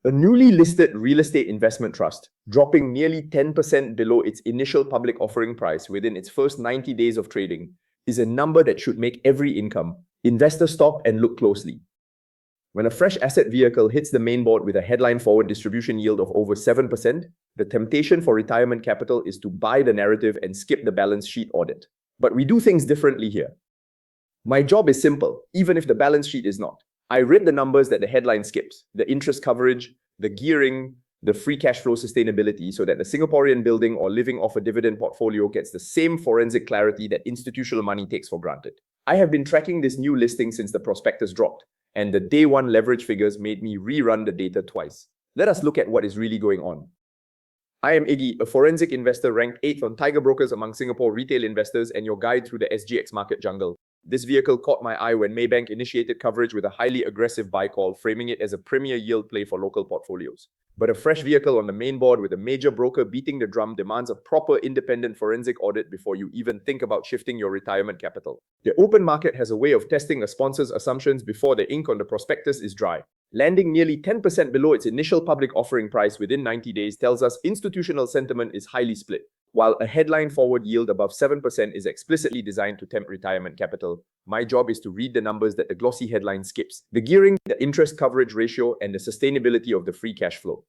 A newly listed real estate investment trust, dropping nearly 10% below its initial public offering price within its first 90 days of trading, is a number that should make every investor stop and look closely. When a fresh asset vehicle hits the main board with a headline forward distribution yield of over 7%, the temptation for retirement capital is to buy the narrative and skip the balance sheet audit. But we do things differently here. My job is simple, even if the balance sheet is not. I read the numbers that the headline skips, the interest coverage, the gearing, the free cash flow sustainability, so that the Singaporean building or living off a dividend portfolio gets the same forensic clarity that institutional money takes for granted. I have been tracking this new listing since the prospectus dropped, and the day one leverage figures made me rerun the data twice. Let us look at what is really going on. I am Iggy, a forensic investor ranked 8th on Tiger Brokers among Singapore retail investors and your guide through the SGX market jungle. This vehicle caught my eye when Maybank initiated coverage with a highly aggressive buy call, framing it as a premier yield play for local portfolios. But a fresh vehicle on the main board with a major broker beating the drum demands a proper independent forensic audit before you even think about shifting your retirement capital. The open market has a way of testing a sponsor's assumptions before the ink on the prospectus is dry. Landing nearly 10% below its initial public offering price within 90 days tells us institutional sentiment is highly split. While a headline forward yield above 7% is explicitly designed to tempt retirement capital, my job is to read the numbers that the glossy headline skips: the gearing, the interest coverage ratio, and the sustainability of the free cash flow.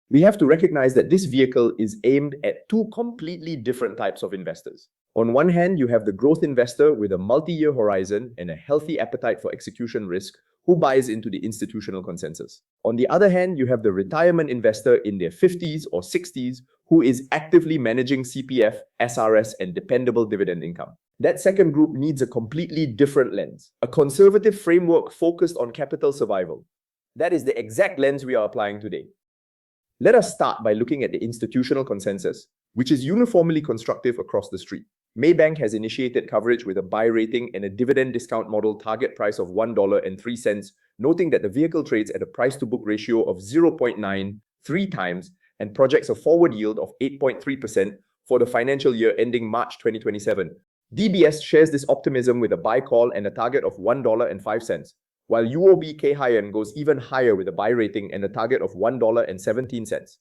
We have to recognize that this vehicle is aimed at two completely different types of investors. On one hand, you have the growth investor with a multi-year horizon and a healthy appetite for execution risk who buys into the institutional consensus. On the other hand, you have the retirement investor in their 50s or 60s who is actively managing CPF, SRS, and dependable dividend income. That second group needs a completely different lens, a conservative framework focused on capital survival. That is the exact lens we are applying today. Let us start by looking at the institutional consensus, which is uniformly constructive across the street. Maybank has initiated coverage with a buy rating and a dividend discount model target price of $1.03, noting that the vehicle trades at a price-to-book ratio of 0.93 times and projects a forward yield of 8.3% for the financial year ending March 2027. DBS shares this optimism with a buy call and a target of $1.05, while UOB Kay Hian goes even higher with a buy rating and a target of $1.17.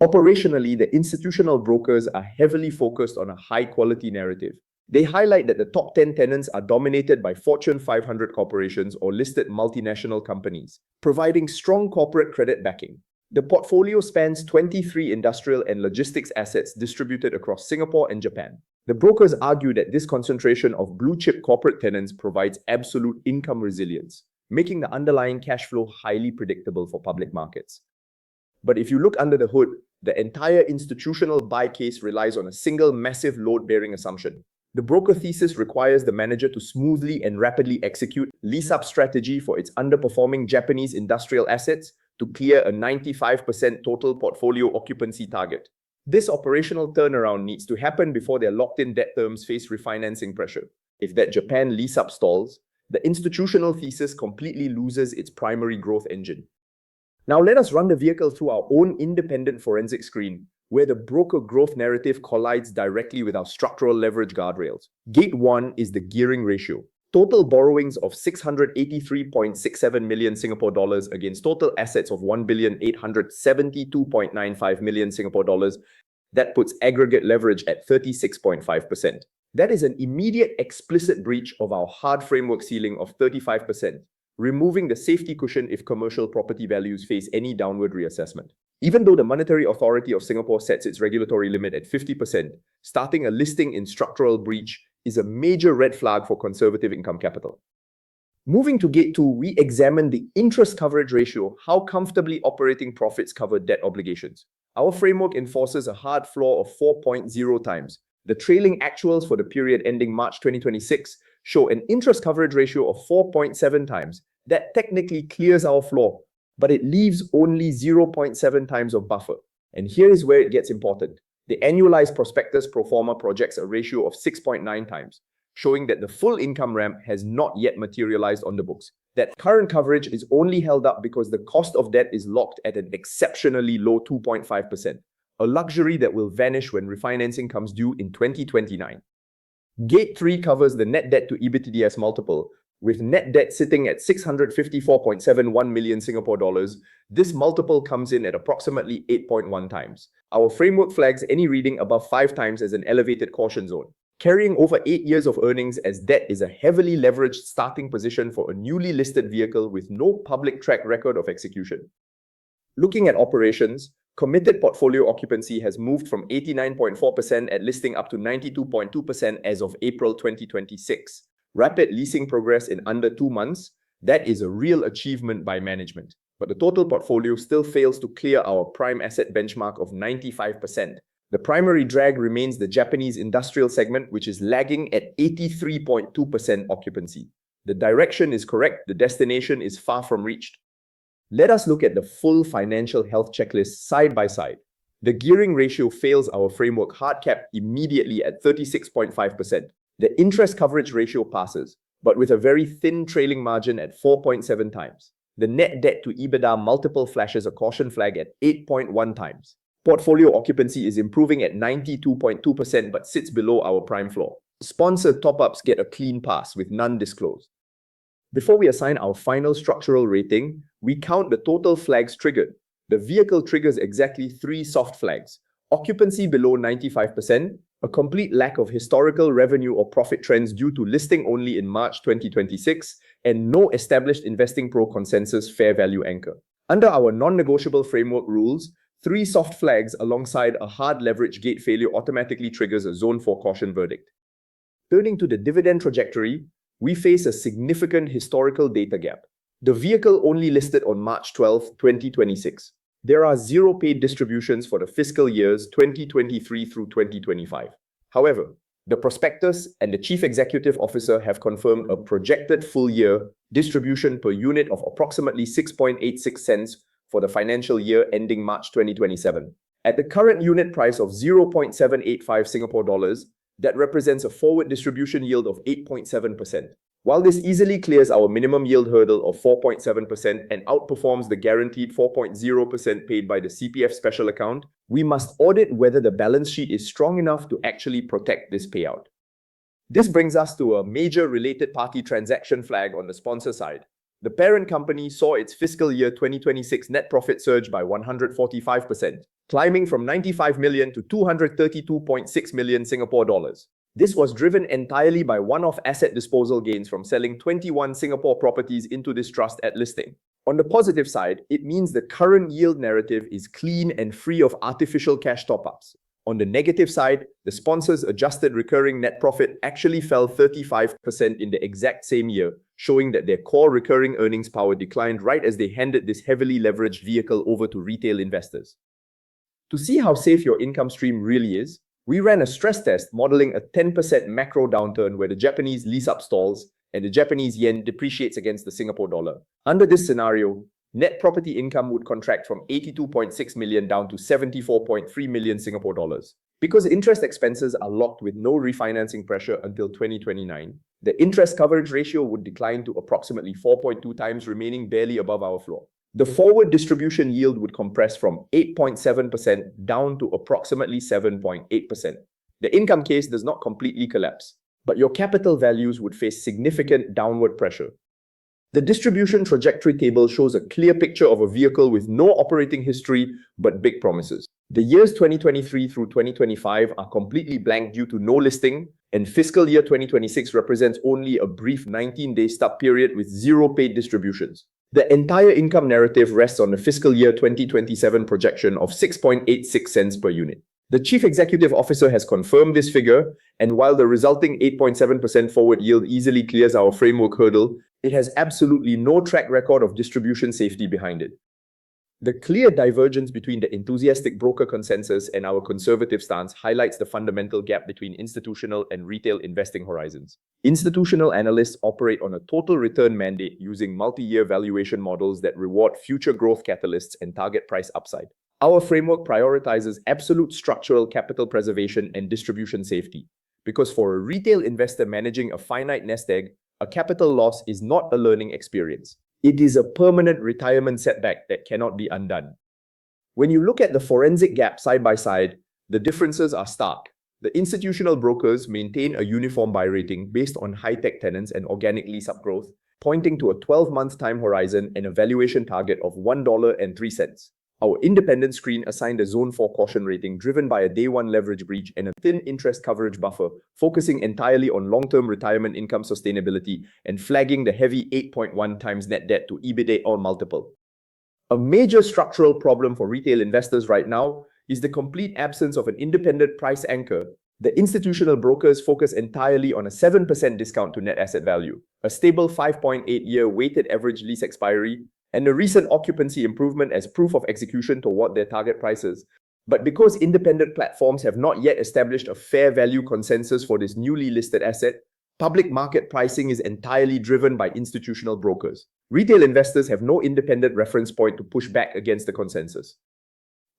Operationally, the institutional brokers are heavily focused on a high-quality narrative. They highlight that the top 10 tenants are dominated by Fortune 500 corporations or listed multinational companies, providing strong corporate credit backing. The portfolio spans 23 industrial and logistics assets distributed across Singapore and Japan. The brokers argue that this concentration of blue-chip corporate tenants provides absolute income resilience, making the underlying cash flow highly predictable for public markets. But if you look under the hood, the entire institutional buy case relies on a single massive load-bearing assumption. The broker thesis requires the manager to smoothly and rapidly execute lease-up strategy for its underperforming Japanese industrial assets to clear a 95% total portfolio occupancy target. This operational turnaround needs to happen before their locked-in debt terms face refinancing pressure. If that Japan lease-up stalls, the institutional thesis completely loses its primary growth engine. Now let us run the vehicle through our own independent forensic screen, where the broker growth narrative collides directly with our structural leverage guardrails. Gate 1 is the gearing ratio. Total borrowings of 683.67 million Singapore dollars against total assets of 1,872.95 million Singapore dollars. That puts aggregate leverage at 36.5%. That is an immediate explicit breach of our hard framework ceiling of 35%. Removing the safety cushion if commercial property values face any downward reassessment. Even though the Monetary Authority of Singapore sets its regulatory limit at 50%, starting a listing in structural breach is a major red flag for conservative income capital. Moving to Gate 2, we examine the interest coverage ratio, how comfortably operating profits cover debt obligations. Our framework enforces a hard floor of 4.0 times. The trailing actuals for the period ending March 2026 show an interest coverage ratio of 4.7 times. That technically clears our floor, but it leaves only 0.7 times of buffer. And here is where it gets important. The annualized prospectus pro forma projects a ratio of 6.9 times, showing that the full income ramp has not yet materialized on the books. That current coverage is only held up because the cost of debt is locked at an exceptionally low 2.5%, a luxury that will vanish when refinancing comes due in 2029. Gate 3 covers the net debt to EBITDA multiple, With net debt sitting at 654.71 million Singapore dollars, this multiple comes in at approximately 8.1 times. Our framework flags any reading above 5 times as an elevated caution zone. Carrying over 8 years of earnings as debt is a heavily leveraged starting position for a newly listed vehicle with no public track record of execution. Looking at operations, committed portfolio occupancy has moved from 89.4% at listing up to 92.2% as of April 2026. Rapid leasing progress in under 2 months, that is a real achievement by management. But the total portfolio still fails to clear our prime asset benchmark of 95%. The primary drag remains the Japanese industrial segment, which is lagging at 83.2% occupancy. The direction is correct, the destination is far from reached. Let us look at the full financial health checklist side by side. The gearing ratio fails our framework hard cap immediately at 36.5%. The interest coverage ratio passes, but with a very thin trailing margin at 4.7 times. The net debt to EBITDA multiple flashes a caution flag at 8.1 times. Portfolio occupancy is improving at 92.2% but sits below our prime floor. Sponsored top-ups get a clean pass with none disclosed. Before we assign our final structural rating, we count the total flags triggered. The vehicle triggers exactly 3 soft flags: occupancy below 95%, a complete lack of historical revenue or profit trends due to listing only in March 2026, and no established Investing Pro consensus fair value anchor. Under our non-negotiable framework rules, 3 soft flags alongside a hard leverage gate failure automatically triggers a Zone 4 caution verdict. Turning to the dividend trajectory, we face a significant historical data gap. The vehicle only listed on March 12, 2026. There are 0 paid distributions for the fiscal years 2023 through 2025. However, the prospectus and the Chief Executive Officer have confirmed a projected full-year distribution per unit of approximately 6.86 cents for the financial year ending March 2027. At the current unit price of 0.785 Singapore dollars, that represents a forward distribution yield of 8.7%. While this easily clears our minimum yield hurdle of 4.7% and outperforms the guaranteed 4.0% paid by the CPF special account, we must audit whether the balance sheet is strong enough to actually protect this payout. This brings us to a major related party transaction flag on the sponsor side. The parent company saw its fiscal year 2026 net profit surge by 145%, climbing from 95 million to 232.6 million Singapore dollars. This was driven entirely by one-off asset disposal gains from selling 21 Singapore properties into this trust at listing. On the positive side, it means the current yield narrative is clean and free of artificial cash top-ups. On the negative side, the sponsor's adjusted recurring net profit actually fell 35% in the exact same year, showing that their core recurring earnings power declined right as they handed this heavily leveraged vehicle over to retail investors. To see how safe your income stream really is, we ran a stress test modeling a 10% macro downturn where the Japanese lease-up stalls and the Japanese yen depreciates against the Singapore dollar. Under this scenario, net property income would contract from 82.6 million down to 74.3 million Singapore dollars. Because interest expenses are locked with no refinancing pressure until 2029, the interest coverage ratio would decline to approximately 4.2 times, remaining barely above our floor. The forward distribution yield would compress from 8.7% down to approximately 7.8%. The income case does not completely collapse, but your capital values would face significant downward pressure. The distribution trajectory table shows a clear picture of a vehicle with no operating history but big promises. The years 2023 through 2025 are completely blank due to no listing, and fiscal year 2026 represents only a brief 19-day stub period with 0 paid distributions. The entire income narrative rests on the fiscal year 2027 projection of 6.86 cents per unit. The Chief Executive Officer has confirmed this figure, and while the resulting 8.7% forward yield easily clears our framework hurdle, it has absolutely no track record of distribution safety behind it. The clear divergence between the enthusiastic broker consensus and our conservative stance highlights the fundamental gap between institutional and retail investing horizons. Institutional analysts operate on a total return mandate using multi-year valuation models that reward future growth catalysts and target price upside. Our framework prioritizes absolute structural capital preservation and distribution safety, because for a retail investor managing a finite nest egg, a capital loss is not a learning experience. It is a permanent retirement setback that cannot be undone. When you look at the forensic gap side by side, the differences are stark. The institutional brokers maintain a uniform buy rating based on high-tech tenants and organic lease-up growth, pointing to a 12-month time horizon and a valuation target of $1.03. Our independent screen assigned a Zone 4 caution rating driven by a Day 1 leverage breach and a thin interest coverage buffer, focusing entirely on long-term retirement income sustainability and flagging the heavy 8.1 times net debt to EBITDA multiple. A major structural problem for retail investors right now is the complete absence of an independent price anchor. The institutional brokers focus entirely on a 7% discount to net asset value, a stable 5.8-year weighted average lease expiry, and a recent occupancy improvement as proof of execution toward their target prices. But because independent platforms have not yet established a fair value consensus for this newly listed asset, public market pricing is entirely driven by institutional brokers. Retail investors have no independent reference point to push back against the consensus.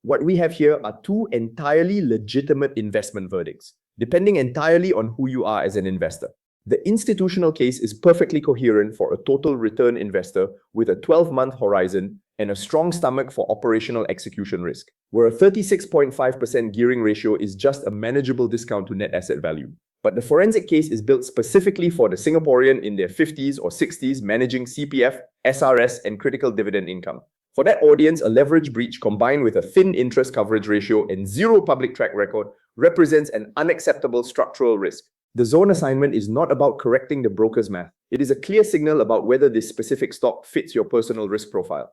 What we have here are two entirely legitimate investment verdicts, depending entirely on who you are as an investor. The institutional case is perfectly coherent for a total return investor with a 12-month horizon and a strong stomach for operational execution risk, where a 36.5% gearing ratio is just a manageable discount to net asset value. But the forensic case is built specifically for the Singaporean in their 50s or 60s managing CPF, SRS, and critical dividend income. For that audience, a leverage breach combined with a thin interest coverage ratio and zero public track record represents an unacceptable structural risk. The zone assignment is not about correcting the broker's math. It is a clear signal about whether this specific stock fits your personal risk profile.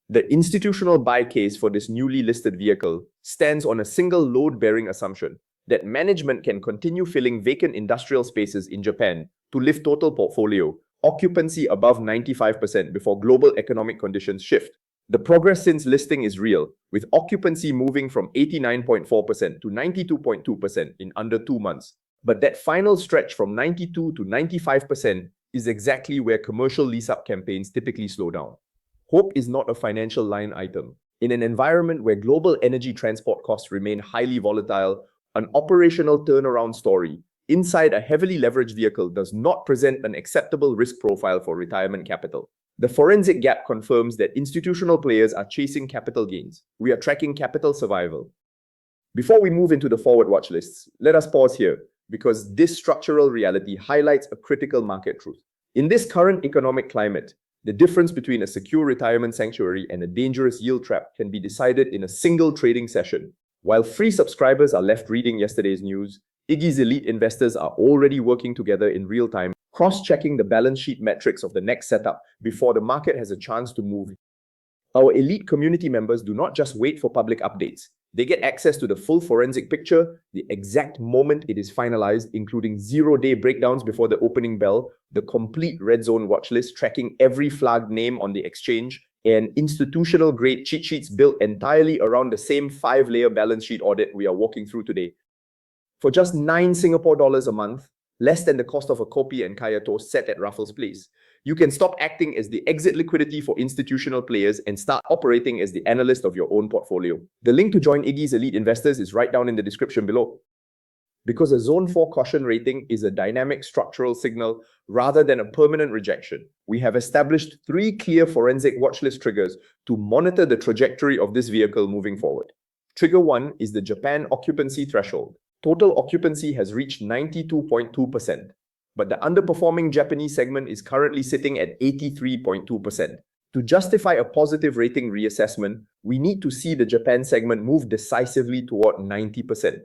The institutional buy case for this newly listed vehicle stands on a single load-bearing assumption that management can continue filling vacant industrial spaces in Japan to lift total portfolio occupancy above 95% before global economic conditions shift. The progress since listing is real, with occupancy moving from 89.4% to 92.2% in under 2 months. But that final stretch from 92 to 95% is exactly where commercial lease-up campaigns typically slow down. Hope is not a financial line item. In an environment where global energy transport costs remain highly volatile, an operational turnaround story inside a heavily leveraged vehicle does not present an acceptable risk profile for retirement capital. The forensic gap confirms that institutional players are chasing capital gains. We are tracking capital survival. Before we move into the forward watch lists, let us pause here, because this structural reality highlights a critical market truth. In this current economic climate, the difference between a secure retirement sanctuary and a dangerous yield trap can be decided in a single trading session. While free subscribers are left reading yesterday's news, Iggy's elite investors are already working together in real time, cross-checking the balance sheet metrics of the next setup before the market has a chance to move. Our elite community members do not just wait for public updates. They get access to the full forensic picture, the exact moment it is finalized, including zero-day breakdowns before the opening bell, the complete red zone watch list tracking every flagged name on the exchange, and institutional-grade cheat sheets built entirely around the same 5-layer balance sheet audit we are walking through today. For just 9 Singapore dollars a month, less than the cost of a kopi and kaya toast set at Raffles Place, you can stop acting as the exit liquidity for institutional players and start operating as the analyst of your own portfolio. The link to join Iggy's elite investors is right down in the description below. Because a Zone 4 caution rating is a dynamic structural signal rather than a permanent rejection, we have established 3 clear forensic watchlist triggers to monitor the trajectory of this vehicle moving forward. Trigger 1 is the Japan occupancy threshold. Total occupancy has reached 92.2%, but the underperforming Japanese segment is currently sitting at 83.2%. To justify a positive rating reassessment, we need to see the Japan segment move decisively toward 90%,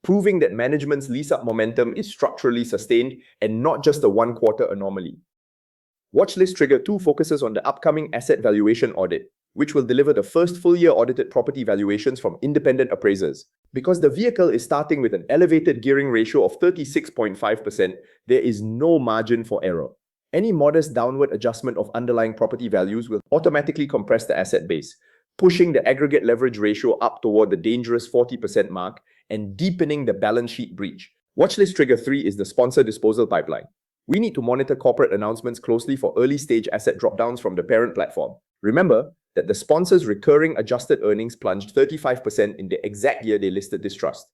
proving that management's lease-up momentum is structurally sustained and not just a one-quarter anomaly. Watchlist Trigger 2 focuses on the upcoming asset valuation audit, which will deliver the first full-year audited property valuations from independent appraisers. Because the vehicle is starting with an elevated gearing ratio of 36.5%, there is no margin for error. Any modest downward adjustment of underlying property values will automatically compress the asset base, pushing the aggregate leverage ratio up toward the dangerous 40% mark and deepening the balance sheet breach. Watchlist Trigger 3 is the sponsor disposal pipeline. We need to monitor corporate announcements closely for early-stage asset dropdowns from the parent platform. Remember that the sponsor's recurring adjusted earnings plunged 35% in the exact year they listed this trust.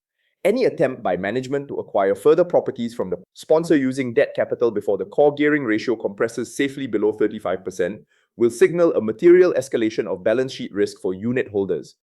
Any attempt by management to acquire further properties from the sponsor using debt capital before the core gearing ratio compresses safely below 35% will signal a material escalation of balance sheet risk for unit holders.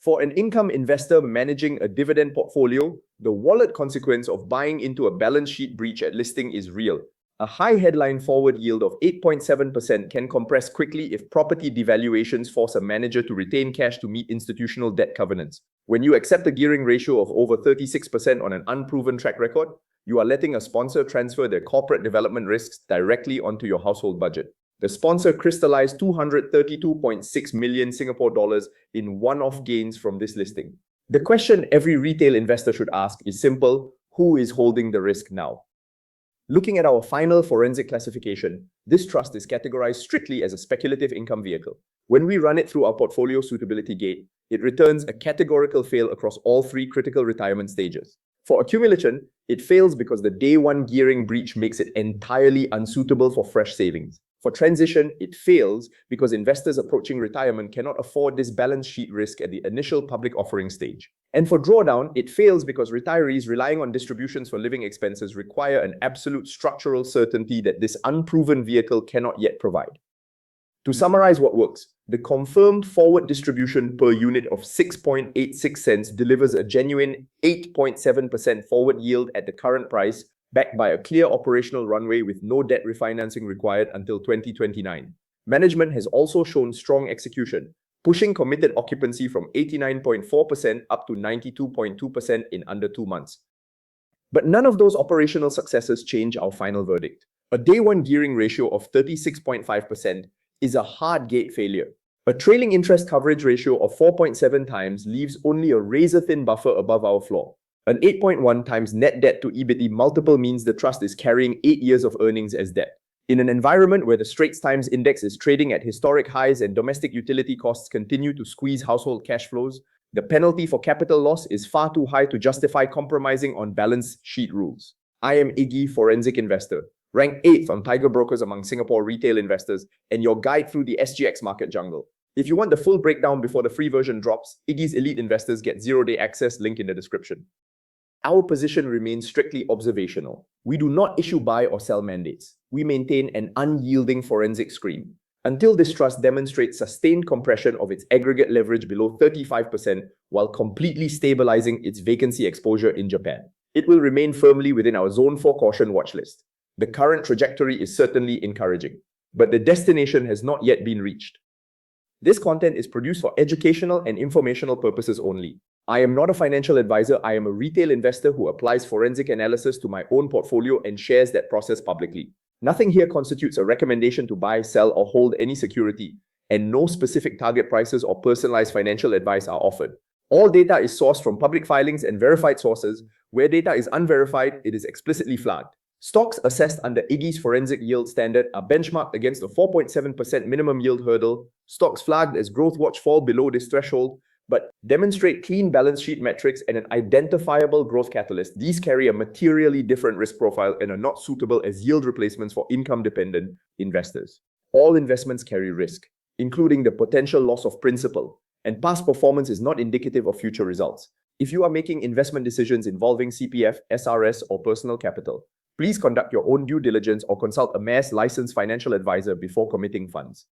For an income investor managing a dividend portfolio, The wallet consequence of buying into a balance sheet breach at listing is real. A high headline forward yield of 8.7% can compress quickly if property devaluations force a manager to retain cash to meet institutional debt covenants. When you accept a gearing ratio of over 36% on an unproven track record, you are letting a sponsor transfer their corporate development risks directly onto your household budget. The sponsor crystallized 232.6 million Singapore dollars in one-off gains from this listing. The question every retail investor should ask is simple: who is holding the risk now? Looking at our final forensic classification, this trust is categorized strictly as a speculative income vehicle. When we run it through our portfolio suitability gate, it returns a categorical fail across all three critical retirement stages. For accumulation, it fails because the day one gearing breach makes it entirely unsuitable for fresh savings. For transition, it fails because investors approaching retirement cannot afford this balance sheet risk at the initial public offering stage. And for drawdown, it fails because retirees relying on distributions for living expenses require an absolute structural certainty that this unproven vehicle cannot yet provide. To summarize what works, the confirmed forward distribution per unit of 6.86 cents delivers a genuine 8.7% forward yield at the current price, backed by a clear operational runway with no debt refinancing required until 2029. Management has also shown strong execution, pushing committed occupancy from 89.4% up to 92.2% in under 2 months. But none of those operational successes change our final verdict. A day one gearing ratio of 36.5% is a hard gate failure. A trailing interest coverage ratio of 4.7 times leaves only a razor-thin buffer above our floor. An 8.1 times net debt to EBITDA multiple means the trust is carrying 8 years of earnings as debt. In an environment where the Straits Times Index is trading at historic highs and domestic utility costs continue to squeeze household cash flows, the penalty for capital loss is far too high to justify compromising on balance sheet rules. I am Iggy, forensic investor, ranked 8th on Tiger Brokers among Singapore retail investors, and your guide through the SGX market jungle. If you want the full breakdown before the free version drops, Iggy's elite investors get 0-day access, link in the description. Our position remains strictly observational. We do not issue buy or sell mandates. We maintain an unyielding forensic screen. Until this trust demonstrates sustained compression of its aggregate leverage below 35% while completely stabilizing its vacancy exposure in Japan, it will remain firmly within our Zone 4 caution watchlist. The current trajectory is certainly encouraging, but the destination has not yet been reached. This content is produced for educational and informational purposes only. I am not a financial advisor. I am a retail investor who applies forensic analysis to my own portfolio and shares that process publicly. Nothing here constitutes a recommendation to buy, sell, or hold any security, and no specific target prices or personalized financial advice are offered. All data is sourced from public filings and verified sources. Where data is unverified, it is explicitly flagged. Stocks assessed under Iggy's forensic yield standard are benchmarked against a 4.7% minimum yield hurdle. Stocks flagged as growth watch fall below this threshold, but demonstrate clean balance sheet metrics and an identifiable growth catalyst. These carry a materially different risk profile and are not suitable as yield replacements for income-dependent investors. All investments carry risk, including the potential loss of principal, and past performance is not indicative of future results. If you are making investment decisions involving CPF, SRS, or personal capital, please conduct your own due diligence or consult a MAS licensed financial advisor before committing funds.